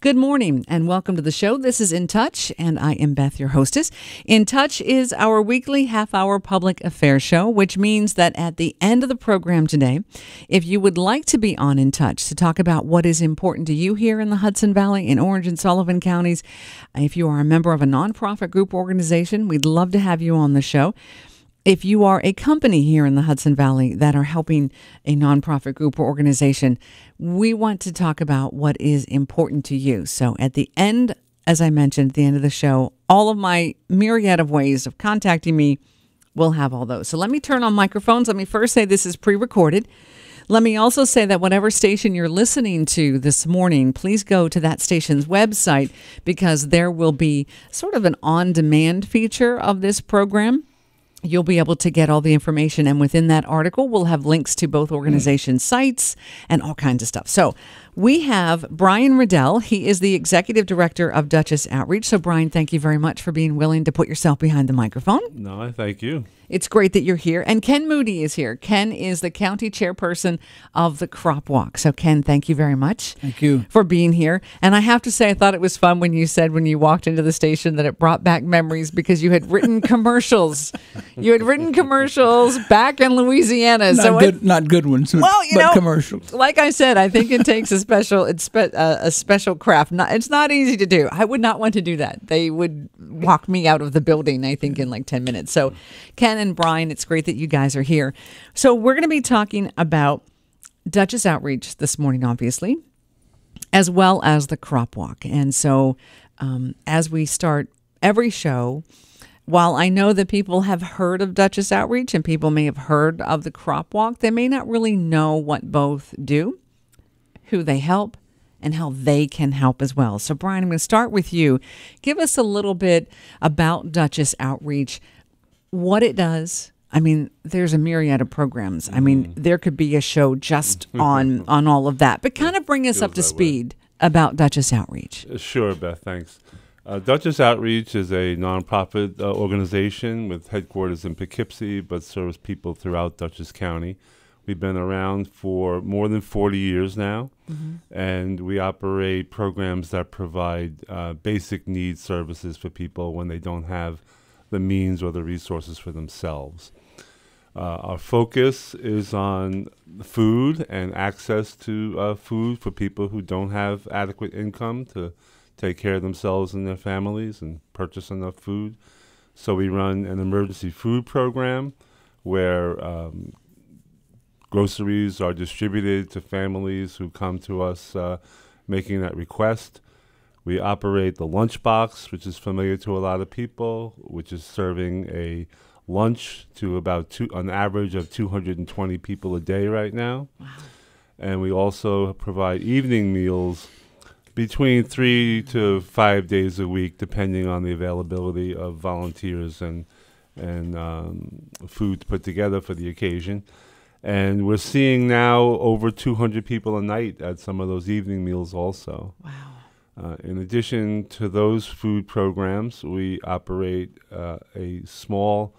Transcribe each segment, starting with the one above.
Good morning and welcome to the show. This is In Touch, and I am Beth, your hostess. In Touch is our weekly half-hour public affairs show, which means that at the end of the program today, if you would like to be on In Touch to talk about what is important to you here in the Hudson Valley, in Orange and Sullivan counties, if you are a member of a nonprofit group organization, we'd love to have you on the show. If you are a company here in the Hudson Valley that are helping a nonprofit group or organization, we want to talk about what is important to you. So at the end, as I mentioned, at the end of the show, all of my myriad of ways of contacting me, we'll have all those. So let me turn on microphones. Let me first say this is pre-recorded. Let me also say that whatever station you're listening to this morning, please go to that station's website because there will be sort of an on-demand feature of this program. You'll be able to get all the information, and within that article, we'll have links to both organization sites and all kinds of stuff. So we have Brian Riddell. He is the executive director of Dutchess Outreach. So, Brian, thank you very much for being willing to put yourself behind the microphone. No, I thank you. It's great that you're here. And Ken Moody is here. Ken is the county chairperson of the Crop Walk. So, Ken, thank you very much. Thank you for being here. And I have to say, I thought it was fun when you said when you walked into the station that it brought back memories because you had written commercials. You had written commercials back in Louisiana. Not good ones, but commercials. Like I said, I think it takes a special craft. It's not easy to do. I would not want to do that. They would walk me out of the building, I think, in like 10 minutes. So, Ken and Brian, it's great that you guys are here. So we're going to be talking about Dutchess Outreach this morning, obviously, as well as the Crop Walk. And so as we start every show, while I know that people have heard of Dutchess Outreach and people may have heard of the Crop Walk, they may not really know what both do, who they help, and how they can help as well. So, Brian, I'm going to start with you. Give us a little bit about Dutchess Outreach, what it does. I mean, there's a myriad of programs. I mean, there could be a show just on all of that. But kind of bring us up to speed about Dutchess Outreach. Sure, Beth, thanks. Dutchess Outreach is a nonprofit organization with headquarters in Poughkeepsie, but serves people throughout Dutchess County. We've been around for more than 40 years now, and we operate programs that provide basic needs services for people when they don't have the means or the resources for themselves. Our focus is on food and access to food for people who don't have adequate income to take care of themselves and their families and purchase enough food. So we run an emergency food program where groceries are distributed to families who come to us making that request. We operate the lunchbox, which is familiar to a lot of people, which is serving a lunch to about an average of 220 people a day right now. Wow. And we also provide evening meals between 3 to 5 days a week, depending on the availability of volunteers and food put together for the occasion. And we're seeing now over 200 people a night at some of those evening meals also. Wow. In addition to those food programs, we operate a small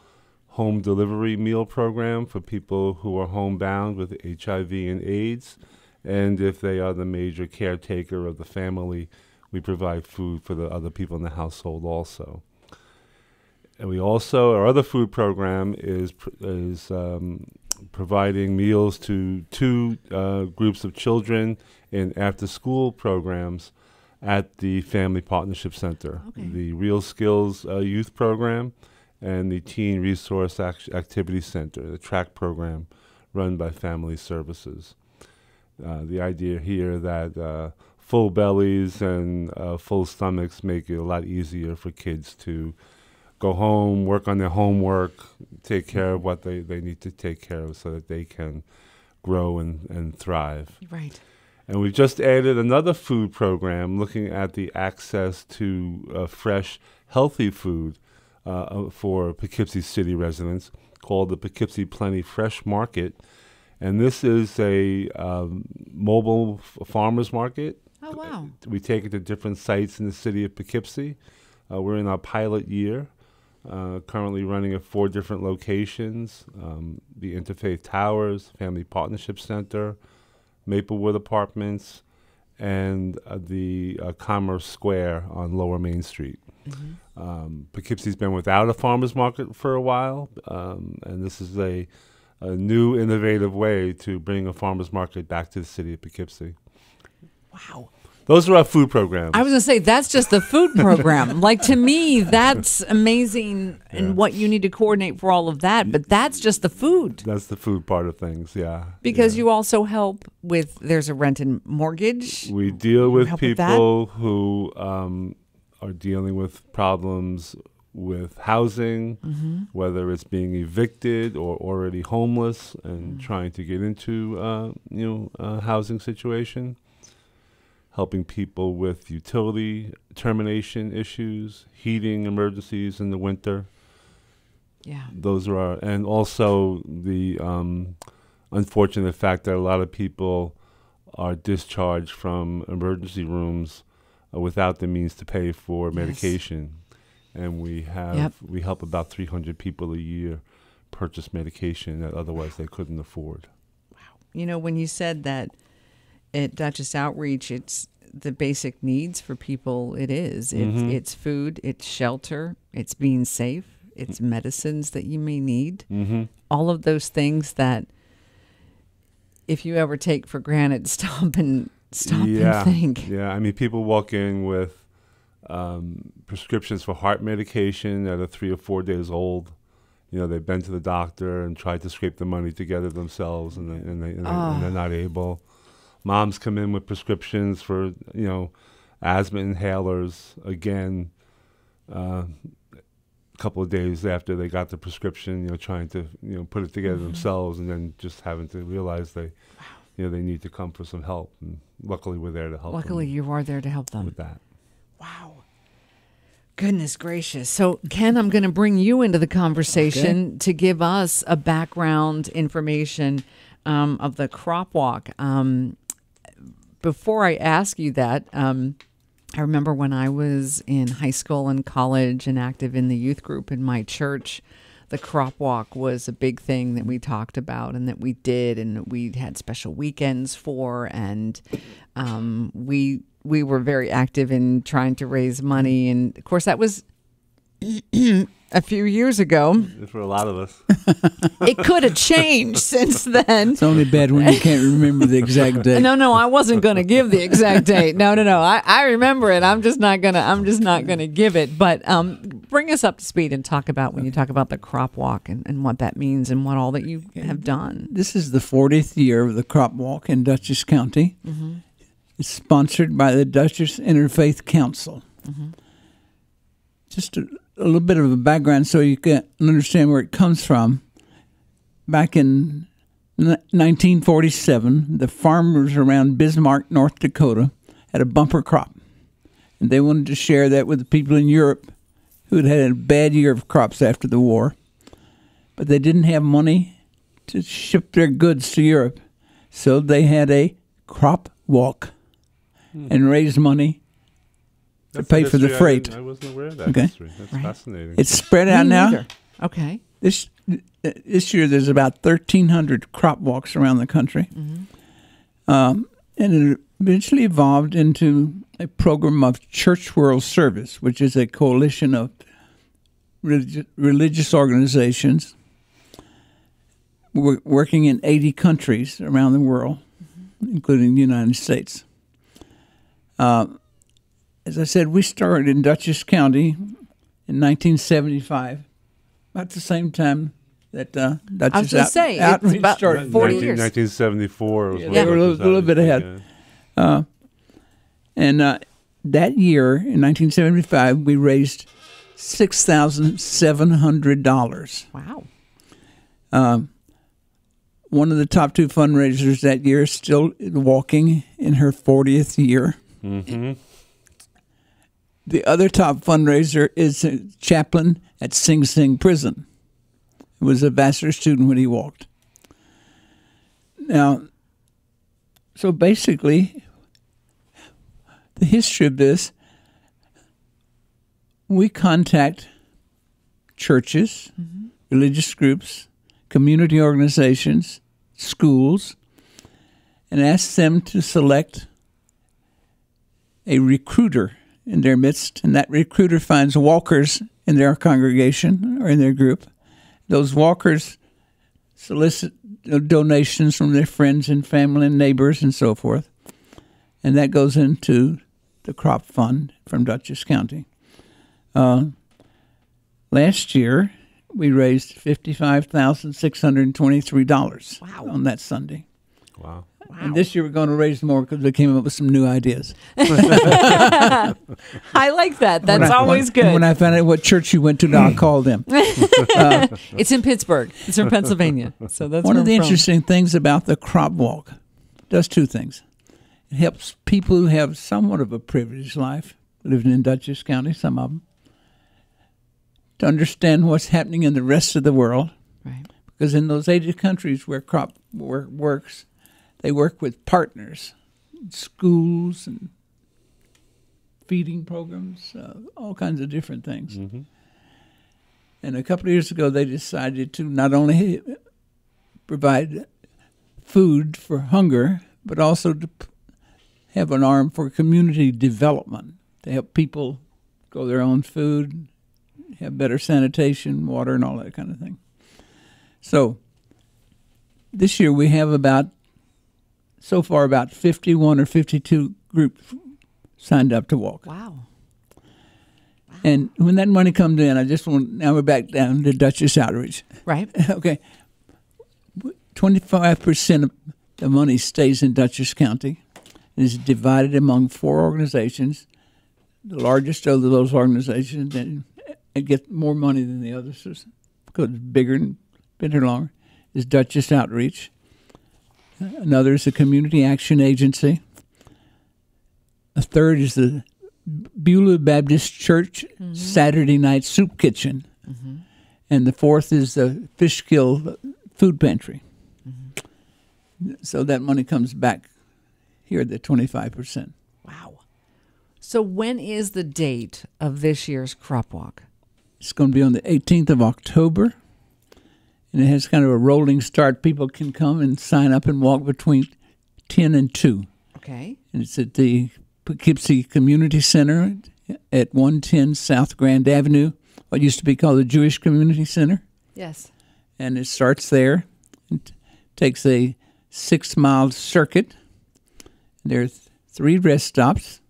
home delivery meal program for people who are homebound with HIV and AIDS. And if they are the major caretaker of the family, we provide food for the other people in the household also. And we also, our other food program is providing meals to two groups of children in after-school programs at the Family Partnership Center, the Real Skills Youth Program and the Teen Resource Activity Center, the TRACK program run by Family Services. The idea here that full bellies and full stomachs make it a lot easier for kids to go home, work on their homework, take care of what they need to take care of so that they can grow and thrive. Right. And we've just added another food program looking at the access to fresh, healthy food for Poughkeepsie City residents called the Poughkeepsie Plenty Fresh Market. And this is a mobile farmers market. Oh, wow. We take it to different sites in the city of Poughkeepsie. We're in our pilot year, currently running at 4 different locations, the Interfaith Towers, Family Partnership Center, Maplewood Apartments, and the Commerce Square on Lower Main Street. Poughkeepsie's been without a farmer's market for a while, and this is a new, innovative way to bring a farmer's market back to the city of Poughkeepsie. Wow. Those are our food programs. I was going to say, that's just the food program. Like, to me, that's amazing and what you need to coordinate for all of that. But that's just the food. That's the food part of things, yeah. Because you also help with, there's a rent and mortgage. We deal with people who are dealing with problems with housing, whether it's being evicted or already homeless and trying to get into a housing situation. Helping people with utility termination issues, heating emergencies in the winter. Yeah. Those are and also the unfortunate fact that a lot of people are discharged from emergency rooms without the means to pay for medication. And we help about 300 people a year purchase medication that otherwise they couldn't afford. Wow. You know, when you said that at Dutchess Outreach, it's the basic needs for people. It's food, it's shelter, it's being safe, it's medicines that you may need. All of those things that if you ever take for granted, stop and think. Yeah, I mean, people walk in with prescriptions for heart medication that are 3 or 4 days old. You know, they've been to the doctor and tried to scrape the money together themselves, and they're not able. Moms come in with prescriptions for, asthma inhalers, again, a couple of days after they got the prescription, trying to, put it together themselves, and then just having to realize they need to come for some help. And luckily, we're there to help them. Luckily, you are there to help them. With that. Wow. Goodness gracious. So, Ken, I'm going to bring you into the conversation to give us a background information of the crop walk. Before I ask you that, I remember when I was in high school and college and active in the youth group in my church, the crop walk was a big thing that we talked about and that we did, and we had special weekends for, and we were very active in trying to raise money. And of course, that was a few years ago. For a lot of us. It could have changed since then. It's only bad when you can't remember the exact date. No, I wasn't going to give the exact date. No. I remember it. I'm just not gonna give it. But bring us up to speed and talk about when you talk about the crop walk and what that means and what all that you have done. This is the 40th year of the crop walk in Dutchess County. It's sponsored by the Dutchess Interfaith Council. Just a little bit of a background so you can understand where it comes from. Back in 1947, the farmers around Bismarck, North Dakota, had a bumper crop. And they wanted to share that with the people in Europe who had a bad year of crops after the war. But they didn't have money to ship their goods to Europe. So they had a crop walk and raise money to pay for the freight. I wasn't aware of that history. That's fascinating. It's spread out now. Okay. This year there's about 1,300 crop walks around the country. And it eventually evolved into a program of Church World Service, which is a coalition of religious organizations working in 80 countries around the world, including the United States. As I said, we started in Dutchess County in 1975, about the same time that Dutchess Outreach about started. 40 years. 1974. Was They were a little bit ahead. And that year, in 1975, we raised $6,700. Wow. One of the top two fundraisers that year is still walking in her 40th year. The other top fundraiser is a chaplain at Sing Sing Prison. He was a bachelor student when he walked. Now, so basically, the history of this, we contact churches, religious groups, community organizations, schools, and ask them to select a recruiter in their midst, and that recruiter finds walkers in their congregation or in their group. Those walkers solicit donations from their friends and family and neighbors and so forth, and that goes into the crop fund from Dutchess County. Last year, we raised $55,623 on that Sunday. Wow. And this year we're going to raise more because we came up with some new ideas. I like that. That's always good. When I found out what church you went to, now I'll call them. It's in Pittsburgh. It's in Pennsylvania. So that's one of the from. interesting things about the crop walk. It does two things. It helps people who have somewhat of a privileged life, living in Dutchess County, some of them, to understand what's happening in the rest of the world. Right. Because in those 80 countries where crop works, they work with partners, schools and feeding programs, all kinds of different things. Mm-hmm. And a couple of years ago, they decided to not only provide food for hunger, but also to have an arm for community development, to help people grow their own food, have better sanitation, water, and all that kind of thing. So this year we have so far about 51 or 52 groups signed up to walk. Wow. And when that money comes in, now we're back down to Dutchess Outreach. Right. Okay. 25% of the money stays in Dutchess County and is divided among 4 organizations. The largest of those organizations that get more money than the others because it's bigger and been here longer is Dutchess Outreach. Another is the Community Action Agency. A third is the Beulah Baptist Church Saturday Night Soup Kitchen. Mm-hmm. And the fourth is the Fishkill Food Pantry. Mm-hmm. So that money comes back here at the 25%. Wow. So when is the date of this year's crop walk? It's going to be on the 18th of October. And it has kind of a rolling start. People can come and sign up and walk between 10 and 2. Okay. And it's at the Poughkeepsie Community Center at 110 South Grand Avenue, what used to be called the Jewish Community Center. Yes. And it starts there. It takes a 6-mile circuit. There are 3 rest stops.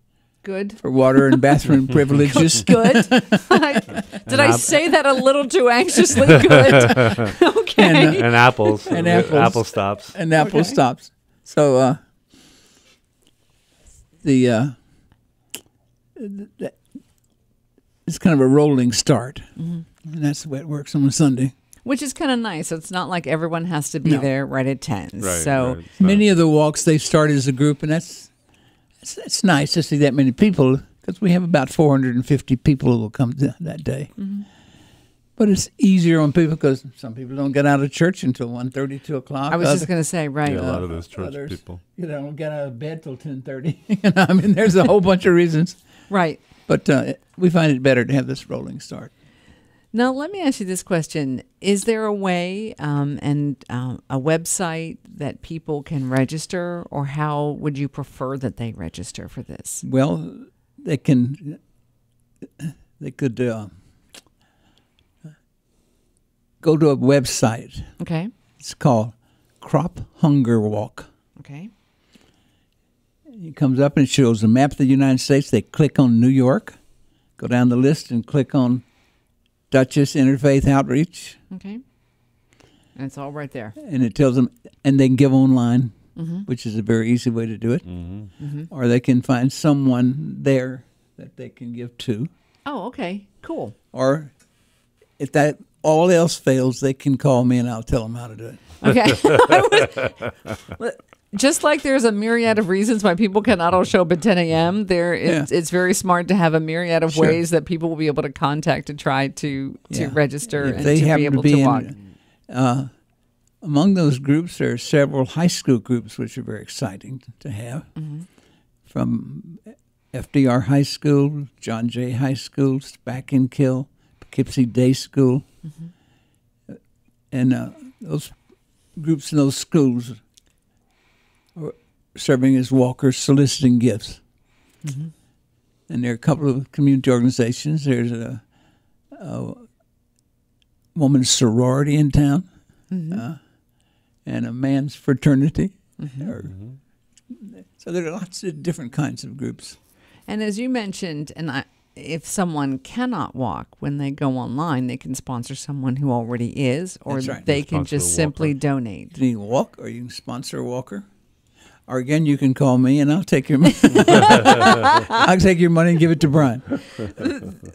Good. For water and bathroom privileges. Good. Did I say that a little too anxiously? Good. Okay. And apples. And apples. Apple stops. And apple stops. So it's kind of a rolling start. Mm-hmm. And that's the way it works on a Sunday. Which is kind of nice. It's not like everyone has to be there right at 10. Right, so right. Many of the walks, they start as a group, and it's nice to see that many people, because we have about 450 people who will come that day. Mm-hmm. But it's easier on people because some people don't get out of church until 1:30, 2 o'clock. I was just going to say, right. Yeah, a lot of those church people. Don't get out of bed till 10:30. I mean, there's a whole bunch of reasons. Right. But we find it better to have this rolling start. Now, let me ask you this question. Is there a way and a website that people can register, or how would you prefer that they register for this? Well, they could go to a website. Okay. It's called Crop Hunger Walk. Okay. It comes up and it shows a map of the United States. They click on New York, go down the list and click on Dutchess Interfaith Outreach. Okay. And it's all right there. And it tells them, and they can give online, which is a very easy way to do it. Mm-hmm. Mm-hmm. Or they can find someone there that they can give to. Oh, okay. Cool. Or if that all else fails, they can call me and I'll tell them how to do it. Okay. Just like there's a myriad of reasons why people cannot all show up at 10 a.m., it's very smart to have a myriad of ways that people will be able to contact to try to register and to be able to walk. Among those groups, there are several high school groups which are very exciting to have. Mm-hmm. From FDR High School, John Jay High School, Spackenkill, Poughkeepsie Day School. Mm-hmm. And those groups in those schools are serving as walkers, soliciting gifts. Mm-hmm. And there are a couple of community organizations. There's a woman's sorority in town, and a man's fraternity. So there are lots of different kinds of groups. And as you mentioned, if someone cannot walk, when they go online, they can sponsor someone who already is, or That's right. they can just simply donate. You can walk, or you can sponsor a walker. Or again, you can call me, and I'll take your money. I'll take your money and give it to Brian.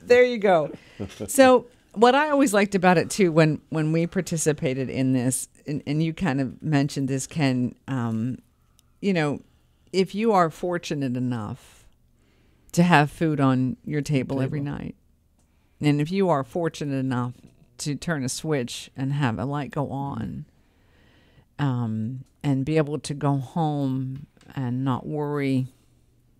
There you go. So what I always liked about it, too, when we participated in this, and you kind of mentioned this, Ken, if you are fortunate enough to have food on your table every night, and if you are fortunate enough to turn a switch and have a light go on, and be able to go home and not worry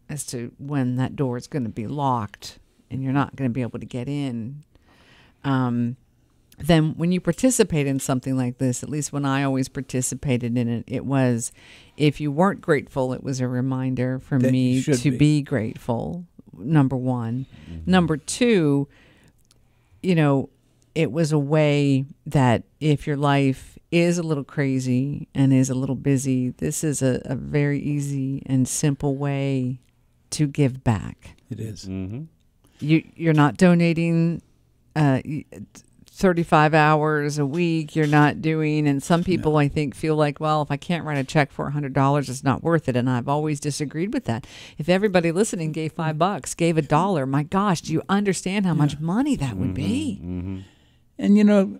as to when that door is going to be locked and you're not going to be able to get in, then when you participate in something like this, at least when I always participated in it, it was, if you weren't grateful, it was a reminder for me to be grateful, number one. Number two, it was a way that if your life is a little crazy and is a little busy, this is a very easy and simple way to give back. It is. You're not donating 35 hours a week. You're not doing, and some people I think feel like, well, if I can't write a check for $100, it's not worth it. And I've always disagreed with that. If everybody listening gave $5, gave $1, my gosh, do you understand how much money that would be? And a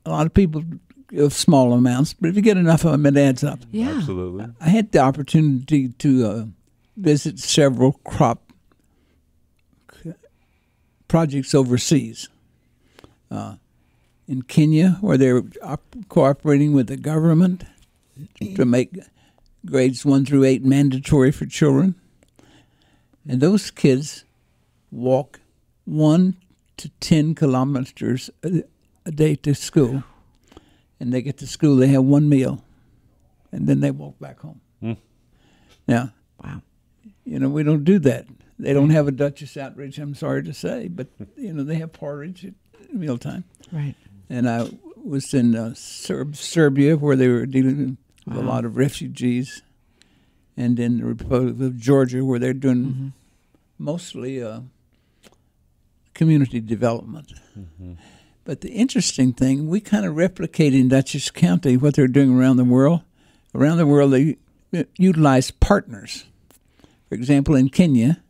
lot of people give small amounts, but if you get enough of them, it adds up. Yeah, absolutely. I had the opportunity to visit several crop projects overseas. In Kenya, where they were cooperating with the government to make grades 1 through 8 mandatory for children. And those kids walk 1 to 10 kilometers a day to school. And they get to school, they have one meal, and then they walk back home. Now, wow. We don't do that. They don't have a Dutchess Outreach, I'm sorry to say, but, they have porridge at mealtime. Right. And I was in Serbia, where they were dealing with a lot of refugees, and in the Republic of Georgia, where they're doing mostly community development. But the interesting thing, we kind of replicate in Dutchess County what they're doing around the world. Around the world, they utilize partners. For example, in Kenya,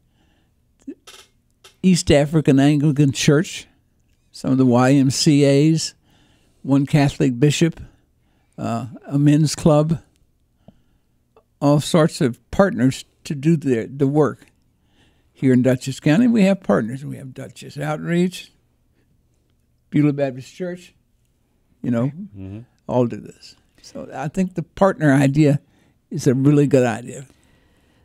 East African Anglican Church, some of the YMCAs, one Catholic bishop, a men's club, all sorts of partners to do the work. Here in Dutchess County, we have partners. We have Dutchess Outreach, Beulah Baptist Church, all do this. So I think the partner idea is a really good idea.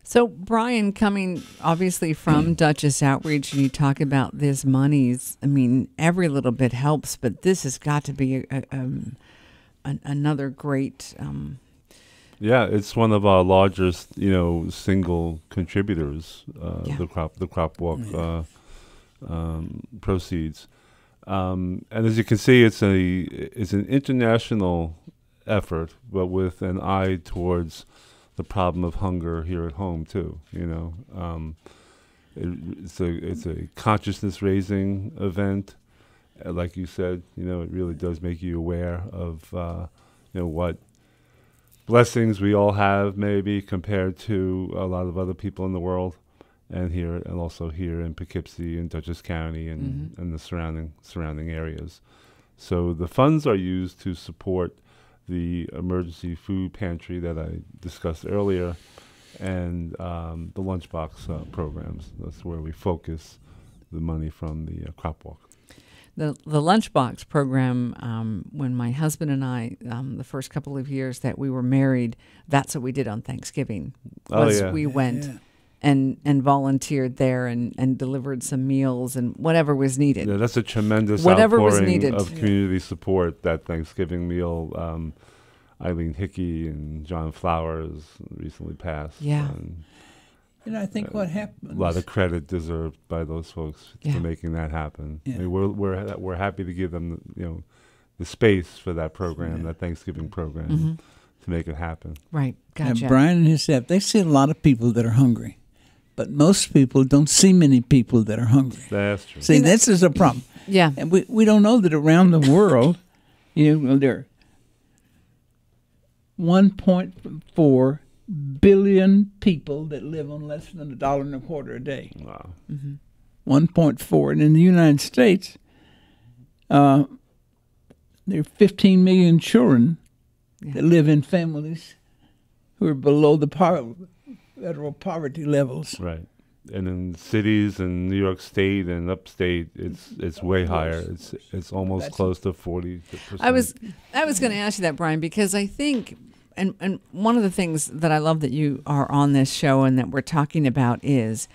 So, Brian, coming obviously from Dutchess Outreach, and you talk about this monies, I mean, every little bit helps, but this has got to be another great... Yeah, it's one of our largest, single contributors, the crop walk proceeds. And as you can see, it's an international effort, but with an eye towards the problem of hunger here at home too. It's a consciousness raising event. Like you said, it really does make you aware of what blessings we all have, maybe compared to a lot of other people in the world, and also here in Poughkeepsie and Dutchess County and the surrounding areas. So the funds are used to support the emergency food pantry that I discussed earlier, and the lunchbox programs. That's where we focus the money from the crop walk. The lunchbox program, when my husband and I, the first couple of years that we were married, that's what we did on Thanksgiving. We went and volunteered there and delivered some meals and whatever was needed. Yeah, that's a tremendous whatever was outpouring needed of community support, that Thanksgiving meal. Eileen Hickey and John Flowers recently passed. Yeah. I think what happens. A lot of credit deserved by those folks Yeah. for making that happen. Yeah. I mean, we're happy to give them, the space for that program, Yeah. that Thanksgiving program, Mm-hmm. to make it happen. Right. Now, Gotcha. Brian and his staff, they see a lot of people that are hungry, but most people don't see many people that are hungry. That's true. See, this is a problem. Yeah. And we don't know that around the world, there are 1.4 billion people that live on less than $1.25 a day. Wow. 1.4. And in the United States, there are 15 million children that live in families who are below the federal poverty levels. Right. And in cities in New York State and upstate, it's way higher. It's almost close to 40%. I was going to ask you that, Brian, because I think, and one of the things that I love that you are on this show and that we're talking about is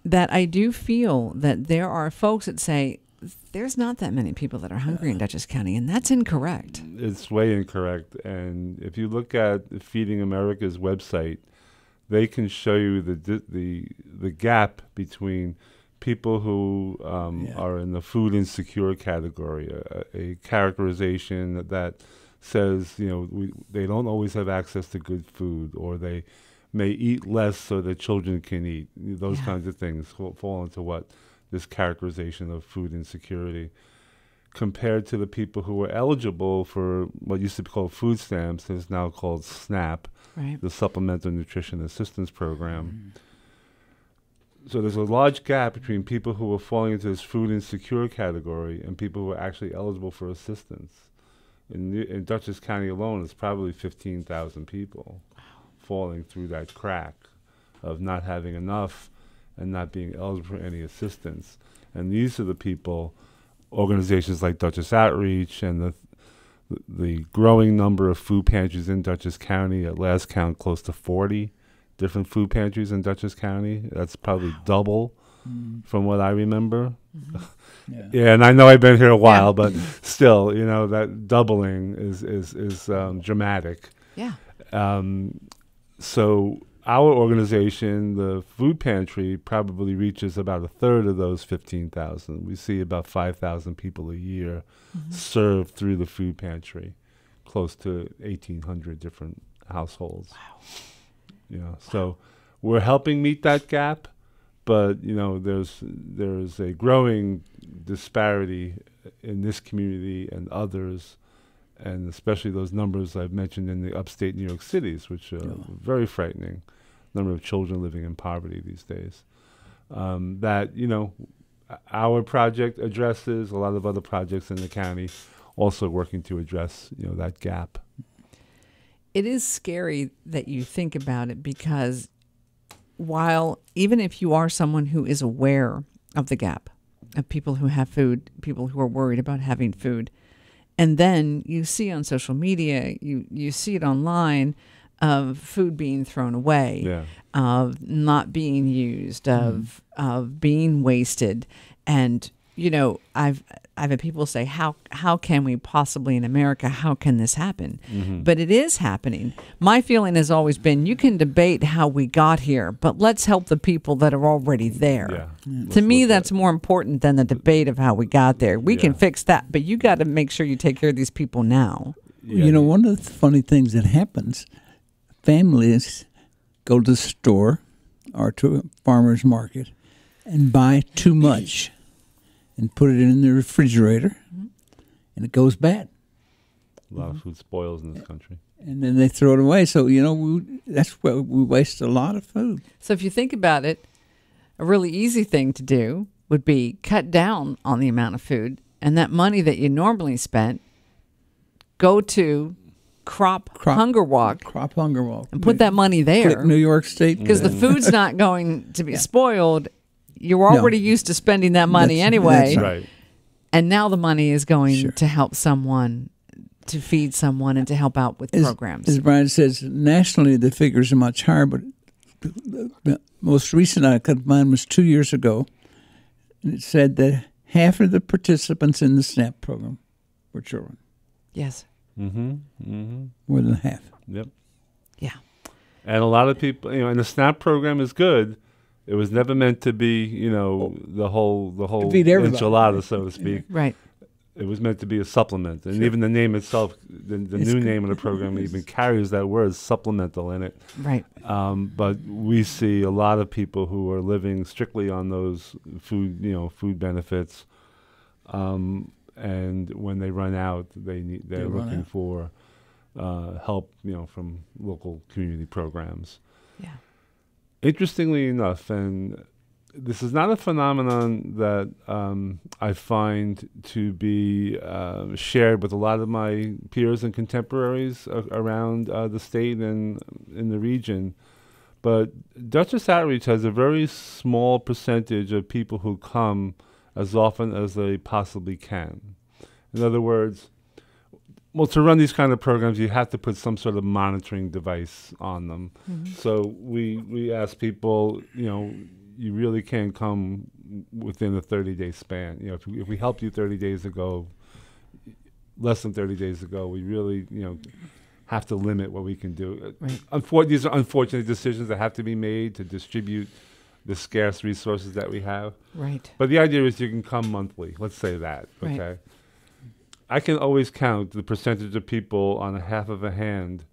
that I do feel that there are folks that say there's not that many people that are hungry in Dutchess County, and that's incorrect. It's way incorrect. And if you look at Feeding America's website, they can show you the gap between people who are in the food insecure category, a characterization that says, they don't always have access to good food, or they may eat less so that children can eat. Those kinds of things fall into what this characterization of food insecurity, compared to the people who are eligible for what used to be called food stamps, is now called SNAP, Right. the Supplemental Nutrition Assistance Program. So there's a large gap between people who are falling into this food insecure category and people who are actually eligible for assistance. In Dutchess County alone, it's probably 15,000 people falling through that crack of not having enough and not being eligible for any assistance. And these are the people, organizations like Dutchess Outreach and the growing number of food pantries in Dutchess County. At last count, close to 40 different food pantries in Dutchess County. That's probably double from what I remember. Yeah, and I know I've been here a while, but still, that doubling is dramatic. Yeah. So our organization, the food pantry, probably reaches about a third of those 15,000. We see about 5,000 people a year served through the food pantry, close to 1,800 different households. Wow. So we're helping meet that gap, but there's a growing disparity in this community and others, and especially those numbers I've mentioned in the upstate New York cities, which are very frightening. Number of children living in poverty these days. That our project addresses, a lot of other projects in the county also working to address that gap. It is scary that you think about it, because while even if you are someone who is aware of the gap of people who have food, people who are worried about having food, and then you see on social media, you see it online, of food being thrown away, of not being used, of being wasted. And I've had people say, how can we possibly in America, how can this happen? But it is happening. My feeling has always been, you can debate how we got here, but let's help the people that are already there. To me, that's more important than the debate of how we got there. We can fix that, but you got to make sure you take care of these people now. One of the funny things that happens, families go to the store or to a farmer's market and buy too much and put it in the refrigerator, and it goes bad. A lot of food spoils in this country. And then they throw it away. So, that's where we waste a lot of food. So if you think about it, a really easy thing to do would be cut down on the amount of food, and that money that you normally spent, go to Crop Hunger Walk, and put that money there. Click New York State. Because the food's not going to be spoiled. You're already used to spending that money anyway. That's right. And now the money is going to help someone, to feed someone, and to help out with programs. As Brian says, nationally the figures are much higher, but the most recent I could find was 2 years ago, and it said that half of the participants in the SNAP program were children. Yes. More than half. Yep. Yeah. And a lot of people, and the SNAP program is good, It was never meant to be, you know, the whole feed everybody. enchilada, so to speak. Right. It was meant to be a supplement, and even the name itself, the new name of the program even carries that word supplemental in it. Right. But we see a lot of people who are living strictly on those food benefits, and when they run out, they're looking for help, from local community programs. Yeah. Interestingly enough, and this is not a phenomenon that I find to be shared with a lot of my peers and contemporaries around the state and in the region, but Dutchess Outreach has a very small percentage of people who come as often as they possibly can. In other words, to run these kind of programs, you have to put some sort of monitoring device on them. Mm-hmm. So we ask people, you really can't come within a 30-day span. If we helped you 30 days ago, less than 30 days ago, we really, have to limit what we can do. Right. These are unfortunate decisions that have to be made to distribute the scarce resources that we have. Right. But the idea is you can come monthly. Let's say that. Okay. Right. I can always count the percentage of people on a half of a hand,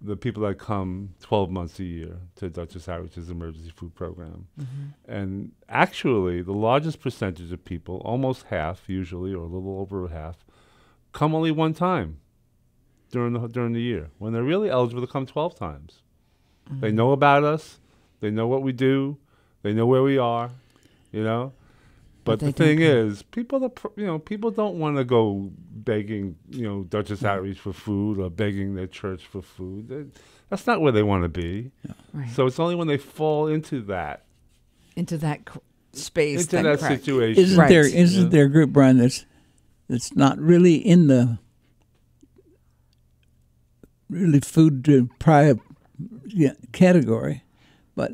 the people that come 12 months a year to Dutchess Outreach's emergency food program. Mm-hmm. And actually, the largest percentage of people, almost half usually, or a little over half, come only one time during the year, when they're really eligible to come 12 times. Mm-hmm. They know about us. They know what we do. They know where we are, But the thing is, people don't want to go begging, Dutchess Outreach for food or begging their church for food. That's not where they want to be. Yeah. Right. So it's only when they fall into that space, into that situation. Isn't there a group, Brian, that's not really in the really food prior category, but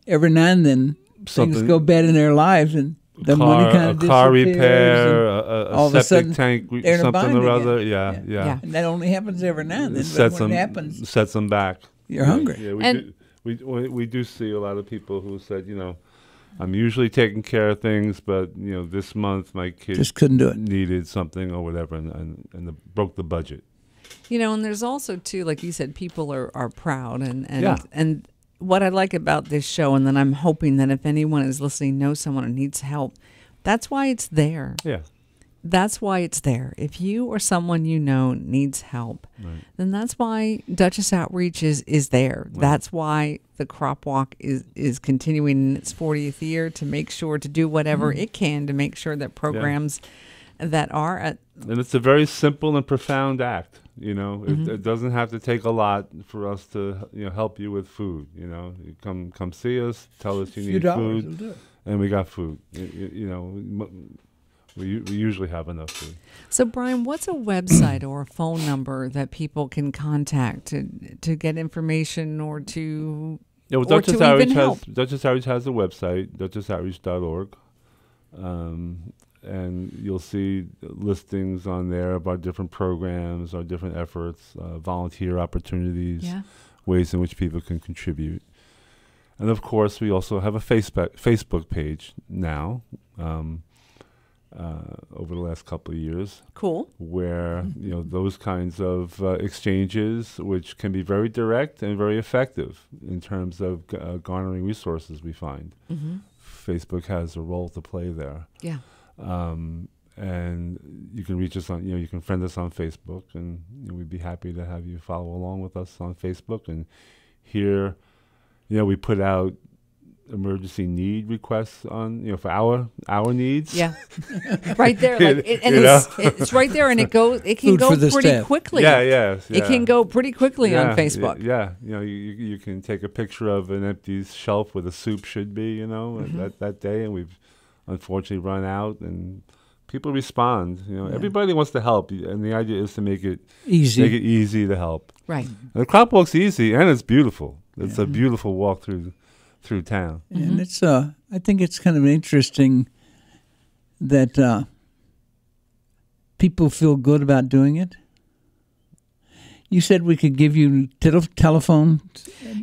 every now and then things go bad in their lives, and the money kind of disappears. A car repair, a septic tank, something or other. Yeah. And that only happens every now and then. But when it happens, sets them back. You're hungry. Yeah, we do see a lot of people who said, I'm usually taking care of things, but this month my kid just couldn't do it. Needed something or whatever, and broke the budget. And there's also too, like you said, people are proud and what I like about this show, and then I'm hoping that if anyone is listening knows someone who needs help, that's why it's there. Yeah. That's why it's there. If you or someone needs help, right, then that's why Dutchess Outreach is there. Right. That's why the Crop Walk is continuing in its 40th year to make sure to do whatever it can to make sure that programs that are at... And it's a very simple and profound act. It doesn't have to take a lot for us to help you with food. You come see us, tell us you need food, and we got food. We usually have enough food. So, Brian, what's a website or a phone number that people can contact to get information or to Dutchess Outreach has a website, dutchessoutreach.org. And you'll see listings on there of our different programs, our different efforts, volunteer opportunities, ways in which people can contribute. And of course, we also have a Facebook page now, over the last couple of years. Cool. Where, those kinds of exchanges, which can be very direct and very effective in terms of garnering resources, we find. Mm-hmm. Facebook has a role to play there. Yeah. And you can reach us on, you can friend us on Facebook, and we'd be happy to have you follow along with us on Facebook. And here, we put out emergency need requests on, for our needs. Yeah. Right there. It's right there, and it can go pretty quickly. Yeah. It can go pretty quickly on Facebook. Yeah. You can take a picture of an empty shelf where the soup should be, that day, and we've unfortunately run out, and people respond. Everybody wants to help, and the idea is to make it easy to help. Right. And the crop walk's easy, and it's beautiful. It's a beautiful walk through town. Mm-hmm. And it's I think it's kind of interesting that people feel good about doing it. You said we could give you telephone.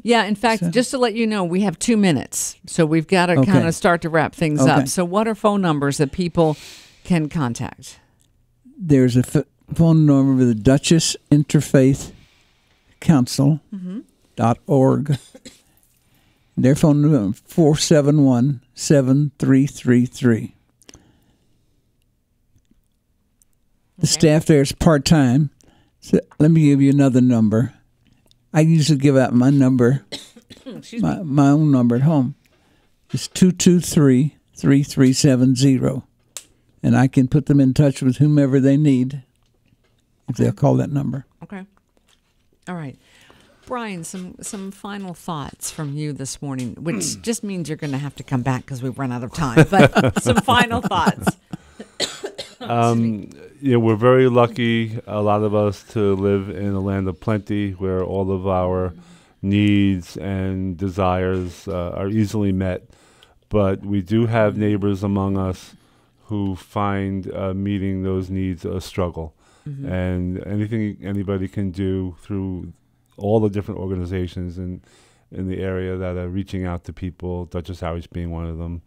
Yeah, in fact, just to let you know, we have 2 minutes. So we've got to kind of start to wrap things up. So what are phone numbers that people can contact? There's a phone number with the Dutchess Interfaith Council.org. Their phone number 471-7333. The staff there is part-time. So let me give you another number. I usually give out my number, my own number at home. It's 223-3370. And I can put them in touch with whomever they need if they'll call that number. Okay. All right. Brian, some final thoughts from you this morning, which just means you're going to have to come back because we've run out of time. But some final thoughts. We're very lucky, a lot of us, to live in a land of plenty where all of our needs and desires are easily met. But we do have neighbors among us who find meeting those needs a struggle. And anything anybody can do through all the different organizations in the area that are reaching out to people, Dutchess Outreach being one of them.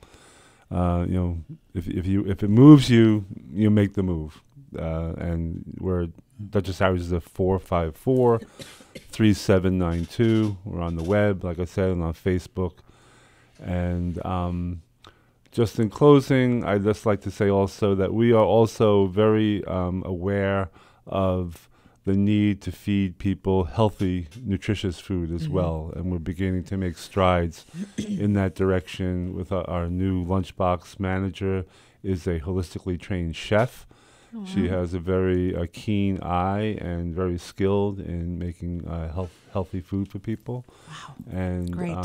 If it moves you, you make the move. And we're Dutchess Outreach is a 454-3792. We're on the web, like I said, and on Facebook. And just in closing, I'd just like to say also that we are also very aware of the need to feed people healthy, nutritious food as well. And we're beginning to make strides in that direction with our new lunchbox manager is a holistically trained chef. Oh, wow. She has a very keen eye and very skilled in making healthy food for people. Wow. And great.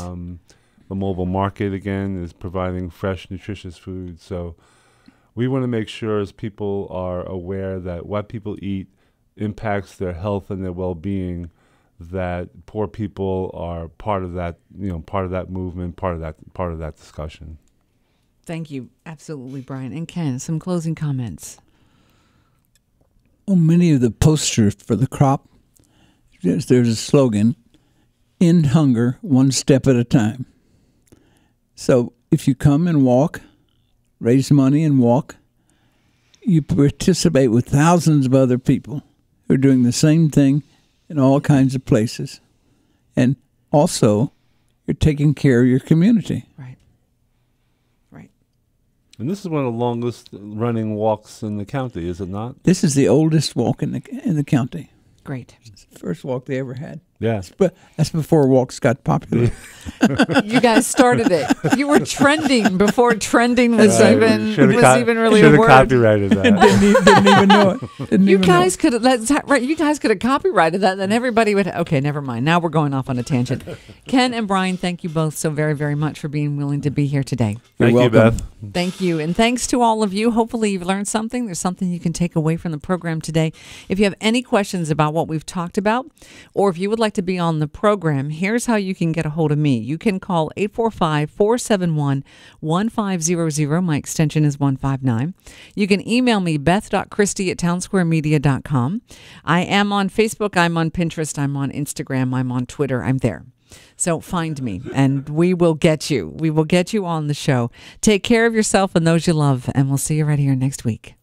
The mobile market, again, is providing fresh, nutritious food. So we want to make sure as people are aware that what people eat impacts their health and their well-being, that poor people are part of that, part of that movement, part of that discussion. Thank you. Absolutely, Brian. And Ken, some closing comments. On many of the posters for the crop, there's a slogan, end hunger one step at a time. So if you come and walk, raise money and walk, you participate with thousands of other people who are doing the same thing in all kinds of places. And also, you're taking care of your community. Right. Right. And this is one of the longest running walks in the county, is it not? This is the oldest walk in the county. Great. It's the first walk they ever had. Yeah. But that's before walks got popular. You guys started it. You were trending before trending was even really a word. Should have copyrighted that. didn't even know it. You guys could have. That's right. You guys could have copyrighted that, then everybody would. Okay, never mind. Now we're going off on a tangent. Ken and Brian, thank you both so very, very much for being willing to be here today. Thank you, Beth. Thank you, and thanks to all of you. Hopefully, you've learned something. There's something you can take away from the program today. If you have any questions about what we've talked about, or if you would like to be on the program, here's how you can get a hold of me. You can call 845-471-1500. My extension is 159. You can email me, beth.christie@townsquaremedia.com. I am on Facebook. I'm on Pinterest. I'm on Instagram. I'm on Twitter. I'm there. So find me, and we will get you. We will get you on the show. Take care of yourself and those you love, and we'll see you right here next week.